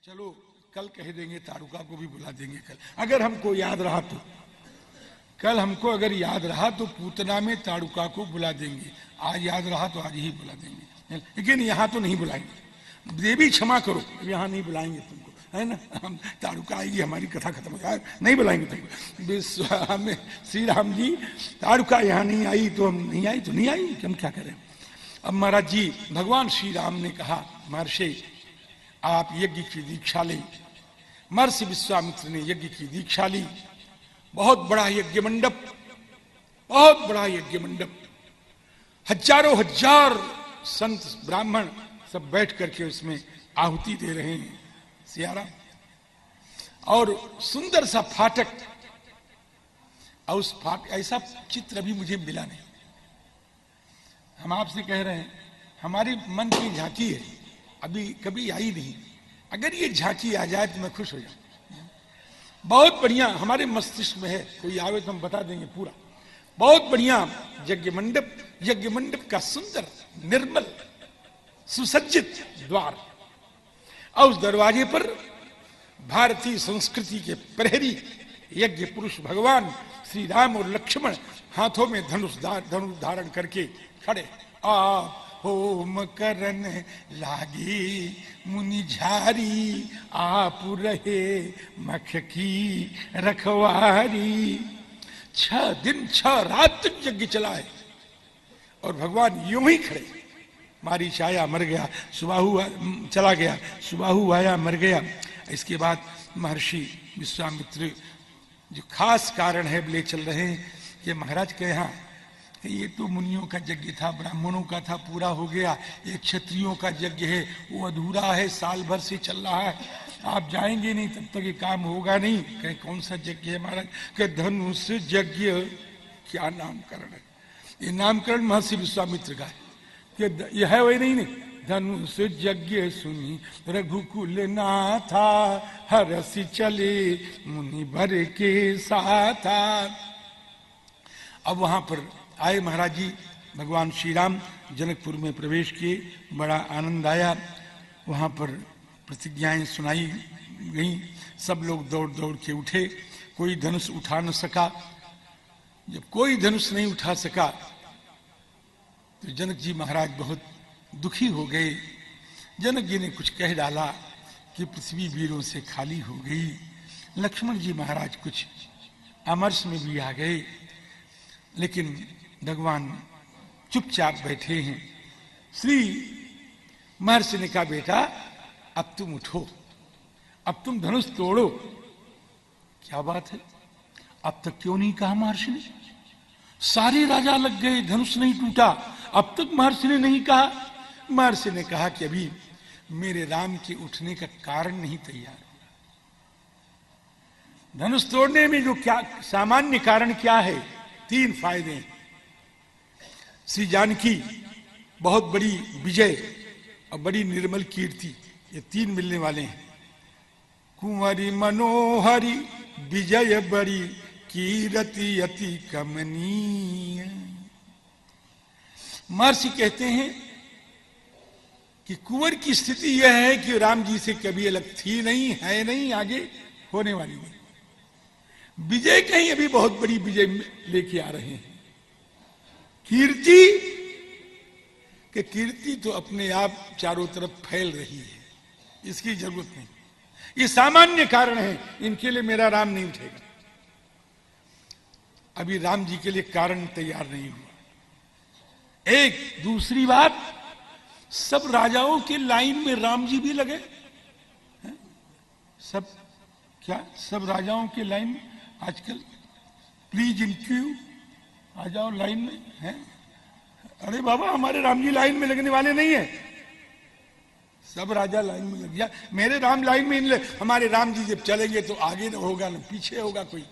चलो कल कह देंगे, तारुका को भी बुला देंगे कल, अगर हमको याद रहा तो। कल हमको अगर याद रहा तो पूतना में तारुका को बुला देंगे, आज याद रहा तो आज ही बुला देंगे, लेकिन यहाँ तो नहीं बुलाएंगे। देवी क्षमा करो, यहाँ नहीं बुलाएंगे तुमको, है ना। हम तारुका आएगी, हमारी कथा खत्म हो जाए, नहीं बुलाएंगे तुमको। में श्री राम जी तारुका यहाँ नहीं आई तो हम नहीं आई तो नहीं आई, हम क्या करें। अब महाराज जी भगवान श्री राम ने कहा, महर्षि आप यज्ञ की दीक्षा लें। महर्षि विश्वामित्र ने यज्ञ की दीक्षा ली। बहुत बड़ा यज्ञ मंडप, बहुत बड़ा यज्ञ मंडप, हजारों हजार संत ब्राह्मण सब बैठ करके उसमें आहुति दे रहे हैं सियाराम। और सुंदर सा फाटक, और उस फाटक ऐसा चित्र अभी मुझे मिला नहीं। हम आपसे कह रहे हैं, हमारे मन की झांकी है, अभी कभी आई नहीं। अगर ये झांकी आ जाए तो मैं खुश हो जाऊं। बहुत बढ़िया हमारे मस्तिष्क में है, कोई आवे तो हम बता देंगे पूरा। बहुत बढ़िया यज्ञ मंडप, यज्ञ मंडप का सुंदर निर्मल सुसज्जित द्वार, और उस दरवाजे पर भारतीय संस्कृति के प्रहरी यज्ञ पुरुष भगवान श्री राम और लक्ष्मण हाथों में धनुष धारण करके खड़े। आ होम करन लागी मुनि झारी, आप रहे मख की रखवारी। 6 दिन 6 रात तक यज्ञ चला है और भगवान यूं ही खड़े। मारीच आया मर गया, सुबाहु चला गया, सुबाहु आया मर गया। इसके बाद महर्षि विश्वामित्र जो खास कारण है ले चल रहे हैं कि महाराज के यहाँ ये तो मुनियों का यज्ञ था, ब्राह्मणों का था, पूरा हो गया। ये क्षत्रियों का यज्ञ है, वो अधूरा है, साल भर से चल रहा है। आप जाएंगे नहीं तब तक ये काम होगा नहीं। कहे कौन सा यज्ञ है महाराज? के धनुष यज्ञ। क्या नामकरण है? ये नामकरण महर्षि विश्वामित्र का है कि यह है वही नहीं। धनुष यज्ञ सुनी रघुकुल नाथा, हरसि चले मुनि भर के साथा। अब वहां पर आए महाराज जी भगवान श्री राम, जनकपुर में प्रवेश किए, बड़ा आनंद आया। वहां पर प्रतिज्ञाएं सुनाई गई, सब लोग दौड़ दौड़ के उठे। कोई धनुष उठा न सका। जब कोई धनुष नहीं उठा सका तो जनक जी महाराज बहुत दुखी हो गए। जनक जी ने कुछ कह डाला कि पृथ्वी वीरों से खाली हो गई। लक्ष्मण जी महाराज कुछ अमर्ष में भी आ गए, लेकिन भगवान चुपचाप बैठे हैं। श्री महर्षि ने कहा, बेटा अब तुम उठो, अब तुम धनुष तोड़ो। क्या बात है, अब तक क्यों नहीं कहा महर्षि ने? सारे राजा लग गए, धनुष नहीं टूटा, अब तक महर्षि ने नहीं कहा। महर्षि ने कहा कि अभी मेरे राम के उठने का कारण नहीं तैयार। धनुष तोड़ने में जो क्या सामान्य कारण क्या है? 3 फायदे हैं। श्री जानकी बहुत बड़ी विजय और बड़ी निर्मल कीर्ति, ये 3 मिलने वाले हैं। कुंवरी मनोहरी विजय बड़ी कीर्ति अति कमनीय। महर्षि कहते हैं कि कुंवर की स्थिति यह है कि राम जी से कभी अलग थी नहीं, है नहीं, आगे होने वाली नहीं। विजय कहीं अभी बहुत बड़ी विजय लेके आ रहे हैं। कीर्ति कि कीर्ति तो अपने आप चारों तरफ फैल रही है, इसकी जरूरत नहीं। ये सामान्य कारण है, इनके लिए मेरा राम नहीं उठेगा। अभी राम जी के लिए कारण तैयार नहीं हुआ। एक दूसरी बात, सब राजाओं के लाइन में राम जी भी लगे हैं? सब क्या सब राजाओं के लाइन में आजकल प्लीज इन क्यू आ जाओ लाइन में है? अरे बाबा, हमारे राम जी लाइन में लगने वाले नहीं है। सब राजा लाइन में लग गया, मेरे राम लाइन में नहीं। हमारे राम जी जब चलेंगे तो आगे न होगा न पीछे होगा कोई,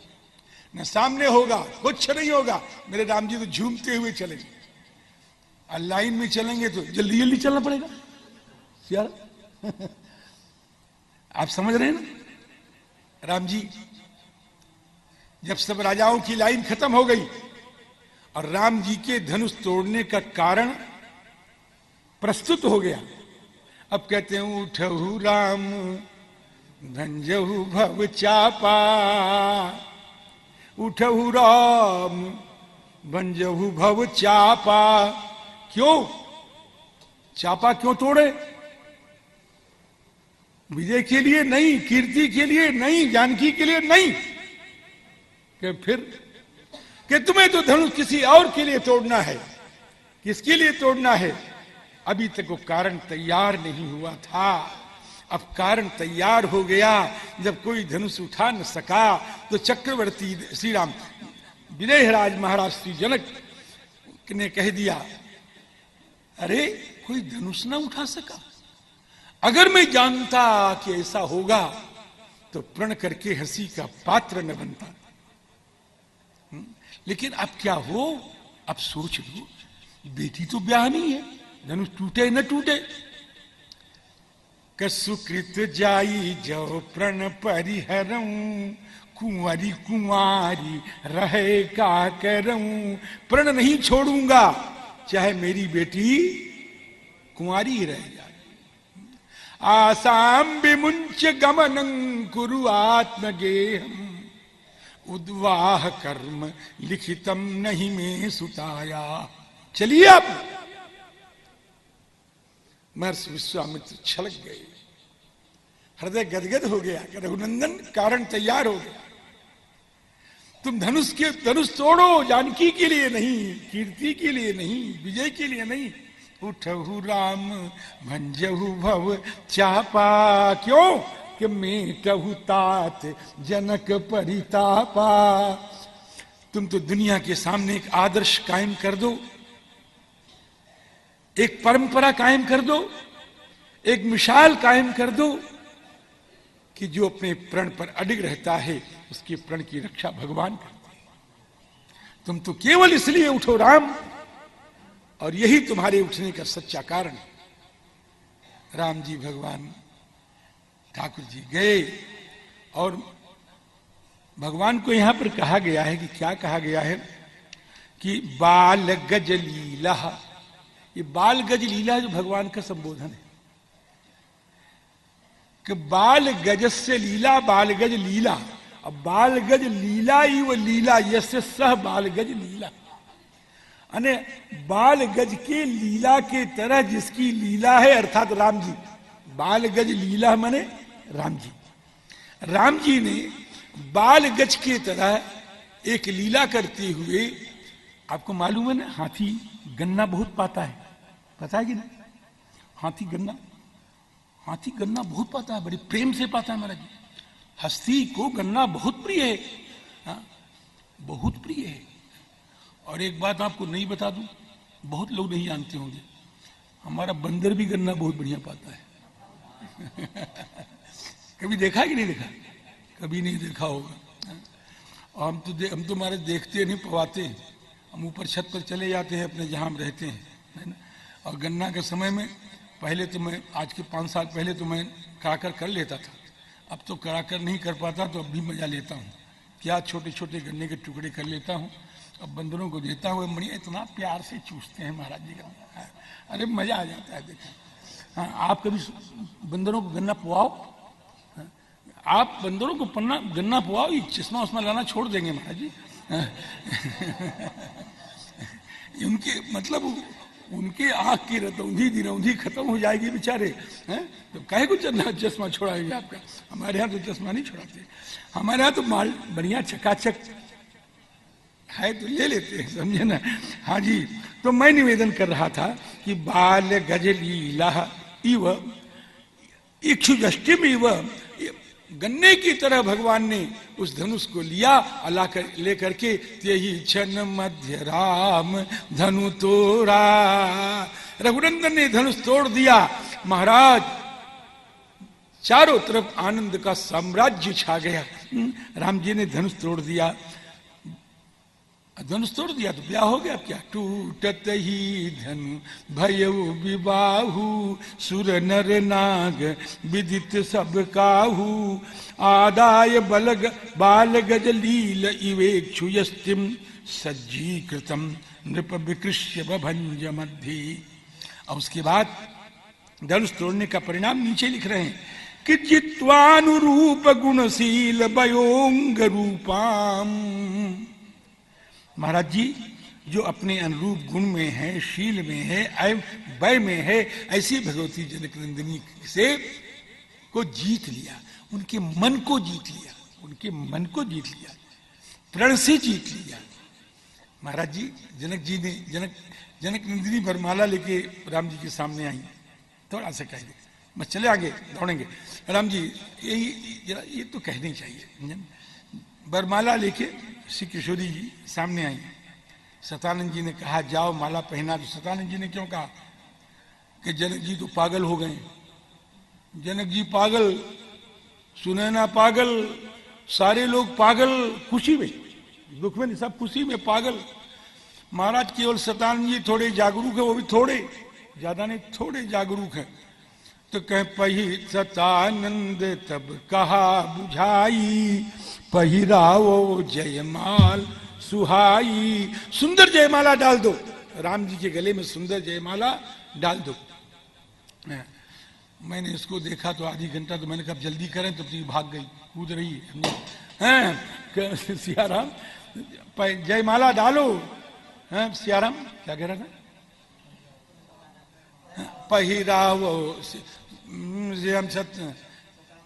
न सामने होगा, कुछ नहीं होगा। मेरे राम जी तो झूमते हुए चलेंगे, और लाइन में चलेंगे तो जल्दी जल्दी चलना पड़ेगा यार। आप समझ रहे हैं ना? राम जी जब सब राजाओं की लाइन खत्म हो गई और राम जी के धनुष तोड़ने का कारण प्रस्तुत हो गया, अब कहते हैं उठहु राम भंजहु भव चापा, उठहु राम भंजहु भव चापा। क्यों चापा क्यों तोड़े? विजय के लिए नहीं, कीर्ति के लिए नहीं, जानकी के लिए नहीं, कि फिर कि तुम्हें तो धनुष किसी और के लिए तोड़ना है। किसके लिए तोड़ना है? अभी तक वो कारण तैयार नहीं हुआ था, अब कारण तैयार हो गया। जब कोई धनुष उठा न सका तो चक्रवर्ती श्री राम विदेहराज महाराज श्री जनक ने कह दिया, अरे कोई धनुष ना उठा सका, अगर मैं जानता कि ऐसा होगा तो प्रण करके हंसी का पात्र न बनता। लेकिन अब क्या हो, अब सोच लो, बेटी तो ब्याहनी है, धनुष टूटे न टूटे। कसुकृत जाई जो प्रण परिहरऊं, कुंवरी कुंवारी रहे का करऊं। प्रण नहीं छोड़ूंगा, चाहे मेरी बेटी कुंवारी ही रह जाए। आसाम विमुंच गमनं कुरु आत्मगेहम्, उद्वाह कर्म लिखितम नहीं में सुताया। चलिए आप। महर्षि विश्वामित्र छलक गए, हृदय गदगद हो गया कि रघुनंदन कारण तैयार हो गया। तुम धनुष तोड़ो, जानकी के लिए नहीं, कीर्ति के लिए नहीं, विजय के लिए नहीं। उठहु राम भंजहु भव चापा, क्यों कि मेटहु तात जनक परितापा। तुम तो दुनिया के सामने एक आदर्श कायम कर दो, एक परंपरा कायम कर दो, एक मिसाल कायम कर दो कि जो अपने प्रण पर अडिग रहता है उसके प्रण की रक्षा भगवान करते हैं। तुम तो केवल इसलिए उठो राम, और यही तुम्हारे उठने का सच्चा कारण। राम जी भगवान ठाकुर जी गए, और भगवान को यहां पर कहा गया है कि क्या कहा गया है कि बाल गज लीला। ये बाल गज लीला जो भगवान का संबोधन है कि बाल गज से लीला, बाल गज लीला। अब बाल गज लीला ही वो लीला, यसे सह बाल गज लीला, अने बाल गज के लीला के तरह जिसकी लीला है, अर्थात राम जी। बाल गज लीला माने राम जी। राम जी ने बाल गज के तरह एक लीला करते हुए, आपको मालूम है ना, हाथी गन्ना बहुत पाता है, पता है कि नहीं? हाथी गन्ना बहुत पाता है, बड़े प्रेम से पाता है महाराज जी। हस्ती को गन्ना बहुत प्रिय है, हाँ, बहुत प्रिय है। और एक बात आपको नहीं बता दूं, बहुत लोग नहीं जानते होंगे, हमारा बंदर भी गन्ना बहुत बढ़िया पाता है। कभी देखा है कि नहीं देखा? कभी नहीं देखा होगा। और हम तो महाराज देखते नहीं, पवाते हैं। हम ऊपर छत पर चले जाते हैं अपने, जहां हम रहते हैं, है ना। और गन्ना के समय में पहले तो मैं, आज के 5 साल पहले तो मैं कराकर कर लेता था, अब तो कराकर नहीं कर पाता, तो अब भी मजा लेता हूँ। क्या छोटे छोटे गन्ने के टुकड़े कर लेता हूँ, अब बंदरों को देता हुआ, बढ़िया इतना प्यार से चूसते हैं महाराज जी का, अरे मजा आ जाता है। देखो, हाँ, आप कभी बंदरों को गन्ना पुआओ, आप बंदरों को गन्ना पुआओ, ये चश्मा उस्मा लाना छोड़ देंगे महाराज जी। उनके मतलब उनके आंख की रतौंधी दिनौंधी खत्म हो जाएगी बेचारे, हैं? तो काहे को चश्मा छोड़ाएंगे आपका? हमारे यहाँ तो चश्मा नहीं छोड़ाते, हमारे यहाँ तो माल बढ़िया चकाचक है तो ले लेते हैं, समझे ना। हाँ जी, तो मैं निवेदन कर रहा था कि बाल गज लीला इव इक्षुजष्टिम इव, गन्ने की तरह भगवान ने उस धनुष को लिया, लेकर के यही क्षण मध्य राम धनु तोड़ा। रघुनंदन ने धनुष तोड़ दिया महाराज, चारों तरफ आनंद का साम्राज्य छा गया। राम जी ने धनुष तोड़ दिया, धनुष तोड़ दिया तो ब्याह हो गया। क्या टूटत ही धनु भयउ विबाहु, सुर नर नाग विदित सब काहू, आदाय बाल गज लील इवेक्षु यस्तिम सज्जीकृतम नृप विकृष्य बभंज मध्य। और उसके बाद धनुष तोड़ने का परिणाम नीचे लिख रहे हैं कि जित्वानुरूप गुणशील वयोंग रूपाम। महाराज जी जो अपने अनुरूप गुण में है, शील में है, वय में है, ऐसी भगवती जनक नंदिनी से को जीत लिया, उनके मन को जीत लिया, उनके मन को जीत लिया, प्रण से जीत लिया। महाराज जी जनक जी ने जनक नंदिनी वरमाला लेके राम जी के सामने आई, थोड़ा सा कह दे, बस चले आगे दौड़ेंगे। राम जी ये तो कहना ही चाहिए। वरमाला लेके श्री किशोरी जी सामने आई। सतानंद जी ने कहा जाओ माला पहना। तो सतानंद जी ने क्यों कहा कि जनक जी तो पागल हो गए, जनक जी पागल, सुनैना पागल, सारे लोग पागल, खुशी में, दुख में नहीं, सब खुशी में पागल। महाराज केवल सतानंद जी थोड़े जागरूक है, वो भी थोड़े, ज्यादा नहीं, थोड़े जागरूक है। तो कह पही सतानंद तब कहा बुझाई, पहिराओ जयमाल सुहाई। सुंदर जयमाला डाल दो, राम जी के गले में सुंदर जयमाला डाल दो। मैंने इसको देखा तो आधी घंटा, तो मैंने कहा जल्दी करें, तब तो भाग गई, कूद रही है। सियाराम जयमाला डालो। सियाराम क्या कह रहा था? पहिरावो।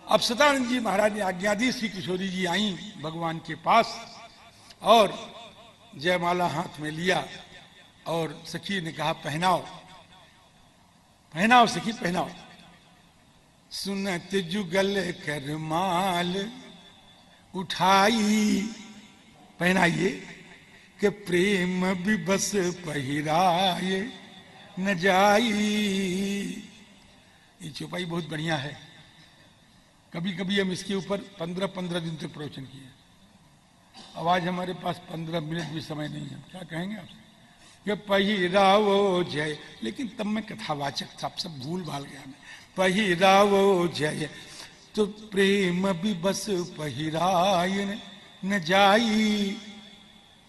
अब सतानंद जी महाराज ने आज्ञा दी, श्री किशोरी जी आई भगवान के पास और जयमाला हाथ में लिया और सखी ने कहा पहनाओ, पहनाओ सखी पहनाओ। सुनत जुगल कर माल उठाई, पहनाइए कि प्रेम विबस पहिराए न जाई। ये चौपाई बहुत बढ़िया है। कभी कभी हम इसके ऊपर 15-15 दिन तक प्रवचन किए। अब आज हमारे पास 15 मिनट भी समय नहीं है, क्या कहेंगे आपसे कि पहिरावो जय। लेकिन तब मैं कथावाचक था, सब भूल भाल गया मैं। पहिरावो जय तो प्रेम भी बस पहिराए न जाई,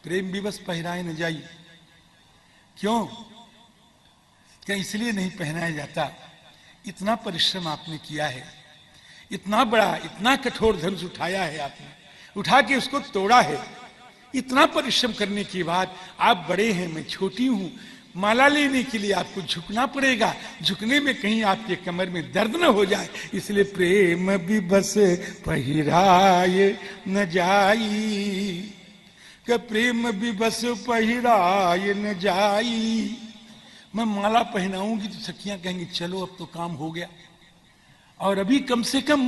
प्रेम भी बस पहिराए न जाई। क्यों? क्या इसलिए नहीं पहनाया जाता? इतना परिश्रम आपने किया है, इतना बड़ा, इतना कठोर धनुष उठाया है आपने, उठा के उसको तोड़ा है। इतना परिश्रम करने के बाद आप बड़े हैं, मैं छोटी हूं, माला लेने के लिए आपको झुकना पड़ेगा। झुकने में कहीं आपके कमर में दर्द न हो जाए, इसलिए प्रेम भी बस पहिराए न जाई, कि प्रेम भी बस पहिराए न जाई। मैं माला पहनाऊंगी तो सखियां कहेंगी चलो अब तो काम हो गया। और अभी कम से कम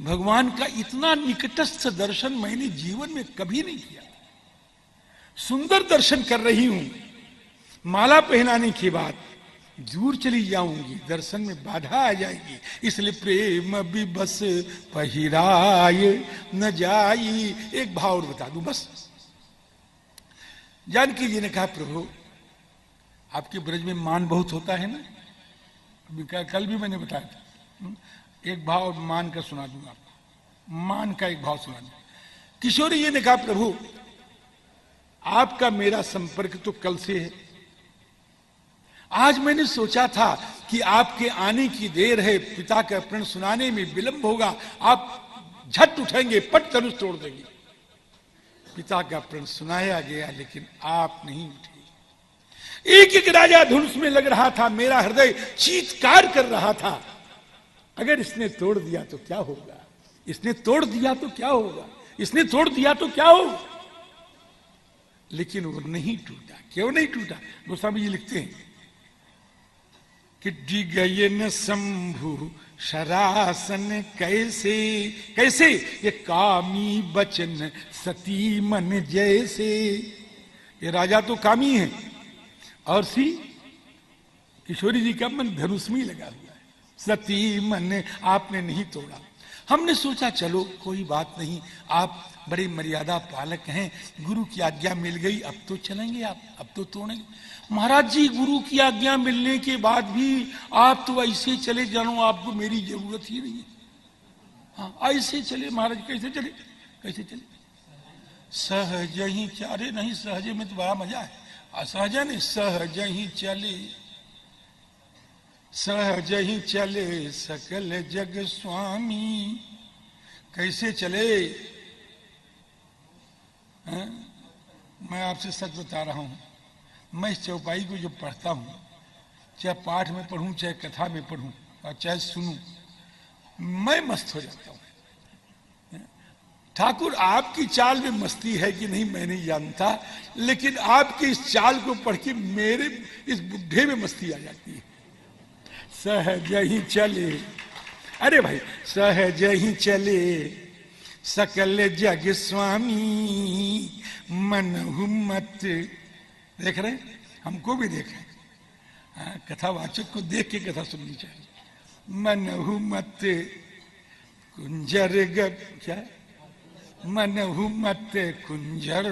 भगवान का इतना निकटस्थ दर्शन मैंने जीवन में कभी नहीं किया। सुंदर दर्शन कर रही हूं, माला पहनाने के बाद दूर चली जाऊंगी, दर्शन में बाधा आ जाएगी, इसलिए प्रेम भी बस पहिराए न जाई। एक भाव और बता दूं बस। जानकी जी ने कहा प्रभु आपके ब्रज में मान बहुत होता है ना, कल भी मैंने बताया था। एक भाव मान का सुना दूंगा आपको, मान का एक भाव सुना दूंगा। किशोरी जी ने कहा प्रभु आपका मेरा संपर्क तो कल से है, आज मैंने सोचा था कि आपके आने की देर है, पिता का प्रण सुनाने में विलंब होगा, आप झट उठेंगे, पट धनुष तोड़ देंगे। पिता का प्रण सुनाया गया लेकिन आप नहीं उठे। एक एक राजा धनुष में लग रहा था, मेरा हृदय चीत्कार कर रहा था, अगर इसने तोड़ दिया तो क्या होगा, इसने तोड़ दिया तो क्या होगा, इसने तोड़ दिया तो क्या होगा। लेकिन वो नहीं टूटा। क्यों नहीं टूटा? गोस्वामी जी लिखते हैं कि डिगयन शंभु शरासन कैसे, कैसे ये कामी बचन सती मन जैसे। ये राजा तो कामी है और सी किशोरी जी का मन धनुष में लगा हुआ है। सती मन आपने नहीं तोड़ा। हमने सोचा चलो कोई बात नहीं, आप बड़े मर्यादा पालक हैं, गुरु की आज्ञा मिल गई, अब तो चलेंगे आप, अब तो तोड़ेंगे। महाराज जी गुरु की आज्ञा मिलने के बाद भी आप तो ऐसे चले जानो, आपको मेरी जरूरत ही नहीं है। हाँ ऐसे चले महाराज, कैसे चले, कैसे चले? सहज ही चारे नहीं, सहज में तो बड़ा मजा है, असहज नहीं, सहज ही चले। सहज ही चले सकल जग स्वामी। कैसे चले? हैं? मैं आपसे सच बता रहा हूं, मैं इस चौपाई को जब पढ़ता हूं, चाहे पाठ में पढ़ूं, चाहे कथा में पढ़ूं और चाहे सुनूं, मैं मस्त हो जाता हूं। ठाकुर आपकी चाल में मस्ती है कि नहीं मैं नहीं जानता, लेकिन आपकी इस चाल को पढ़ के मेरे इस बुढ़े में मस्ती आ जाती है। सहज ही चले, अरे भाई, सहज ही चले सकल जग स्वामी, मनहु मत। देख रहे, हमको भी देखे, कथावाचक को देख के कथा सुननी चाहिए। मनहु मत कुंजर क्या, मनहु मत कुंजर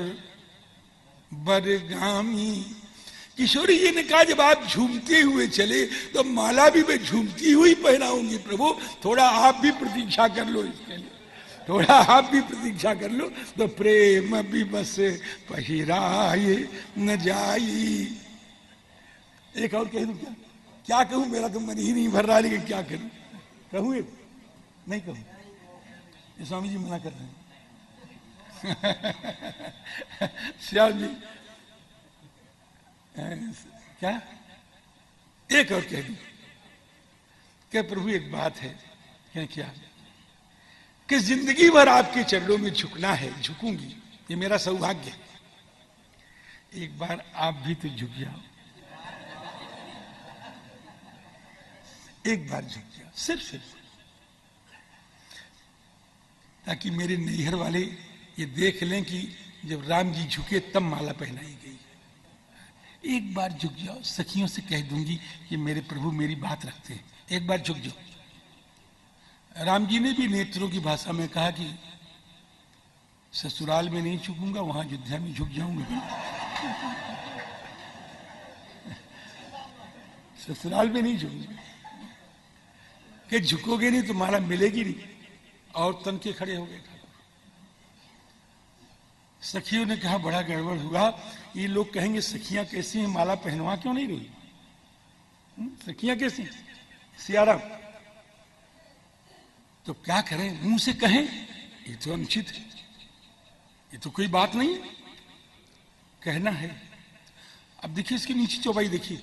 बरगामी। किशोरी जी ने कहा जब आप झूमते हुए चले तो माला भी मैं झूमती हुई पहनाऊंगी प्रभु, थोड़ा आप भी प्रतीक्षा कर लो इसके लिए, थोड़ा आप भी प्रतीक्षा कर लो। तो प्रेम भी बस पहिराए न जाई। एक और कह दूं क्या? क्या कहूं, मेरा तो मन ही नहीं भर रहा, लेकिन क्या करूं? कहूं एक? नहीं कहूं, ये स्वामी जी मना कर रहे हैं। श्याम जी क्या एक और कह दूं क्या? प्रभु एक बात है, क्या कि जिंदगी भर आपके चरणों में झुकना है, झुकूंगी, ये मेरा सौभाग्य है। एक बार आप भी तो झुक जाओ, एक बार झुक जाओ, सिर्फ ताकि मेरे नैहर वाले ये देख लें कि जब राम जी झुके तब माला पहनाई गई। एक बार झुक जाओ, सखियों से कह दूंगी कि मेरे प्रभु मेरी बात रखते हैं, एक बार झुक जाओ। राम जी ने भी नेत्रों की भाषा में कहा कि ससुराल में नहीं झुकूंगा, वहां अयोध्या में झुक जाऊंगा। ससुराल में नहीं झुकूंगा, कि झुकोगे नहीं तो माला मिलेगी नहीं, और तन के खड़े हो गए। सखियों ने कहा बड़ा गड़बड़ हुआ, ये लोग कहेंगे सखियां कैसी हैं, माला पहनवा क्यों नहीं रही? सखियां कैसी? सियाराम तो क्या करें, मुंह से कहें ये तो अनुचित है, ये तो कोई बात नहीं, कहना है। अब देखिए इसके नीचे चौपाई देखिए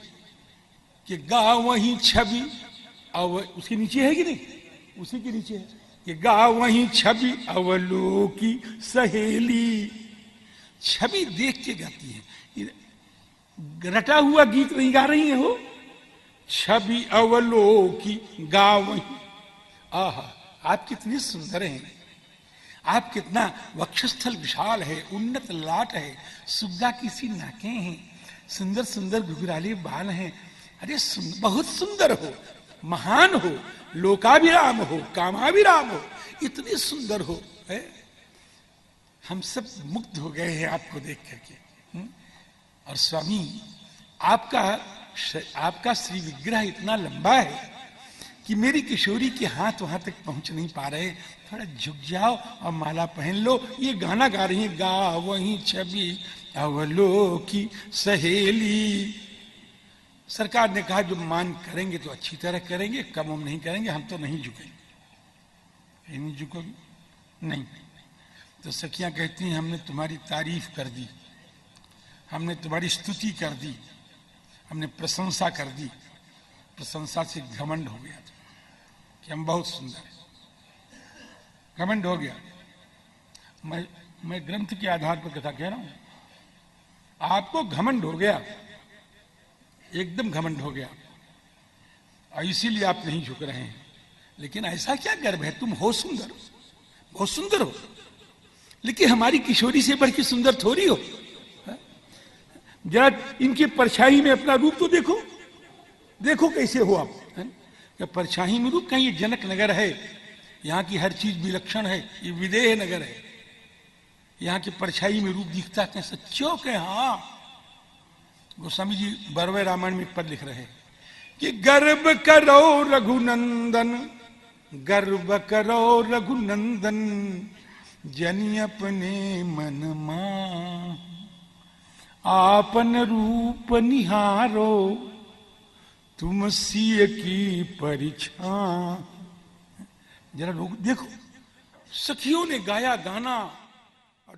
कि गा वही छवि, और उसके नीचे है कि नहीं, उसी के नीचे है कि गा वही छवि अवलोकी सहेली। छवि देख के गाती है, रटा हुआ गीत नहीं गा रही है हो। छवि अवलोकी गा वही। आहा, आप कितने सुंदर हैं, आप कितना वक्षस्थल विशाल है, उन्नत लाट है, सुग्गा की सी नाकें हैं, सुंदर सुंदर घुघराले बाल हैं। अरे बहुत सुंदर हो, महान हो, लोकाभिराम हो, कामाभिराम हो, इतने सुंदर हो है? हम सब मुग्ध हो गए हैं आपको देख करके। और स्वामी आपका श्री विग्रह इतना लंबा है कि मेरी किशोरी के हाथ वहां तक पहुंच नहीं पा रहे। थोड़ा झुक जाओ और माला पहन लो। ये गाना गा रही है, गा वही छवि अवलोकी सहेली। सरकार ने कहा जो मान करेंगे तो अच्छी तरह करेंगे, कम हम नहीं करेंगे, हम तो नहीं झुकेंगे। नहीं झुकोगे? नहीं। तो सखियां कहती हैं हमने तुम्हारी तारीफ कर दी, हमने तुम्हारी स्तुति कर दी, हमने प्रशंसा कर दी। प्रशंसा से घमंड हो गया कि हम बहुत सुंदर हैं, घमंड हो गया। मैं ग्रंथ के आधार पर कथा कह रहा हूं, आपको घमंड हो गया, एकदम घमंड हो गया, और इसीलिए आप नहीं झुक रहे हैं। लेकिन ऐसा क्या गर्व है, तुम हो सुंदर, बहुत सुंदर हो, लेकिन हमारी किशोरी से बढ़ के सुंदर थोड़ी हो। जरा इनकी परछाई में अपना रूप तो देखो, देखो कैसे हो आप। क्या परछाई में रूप? कहीं ये जनक नगर है, यहाँ की हर चीज विलक्षण है, ये विदेह नगर है, यहाँ की परछाई में रूप दिखता है सच्चो के। हाँ, गोस्वामी जी बरवे रामायण में एक पद लिख रहे हैं कि गर्व करो रघुनंदन, गर्व करो रघुनंदन, जनि अपने मन मां, आपन रूप निहारो, तुम सिय की परिछा। जरा लोग देखो, सखियों ने गाया गाना और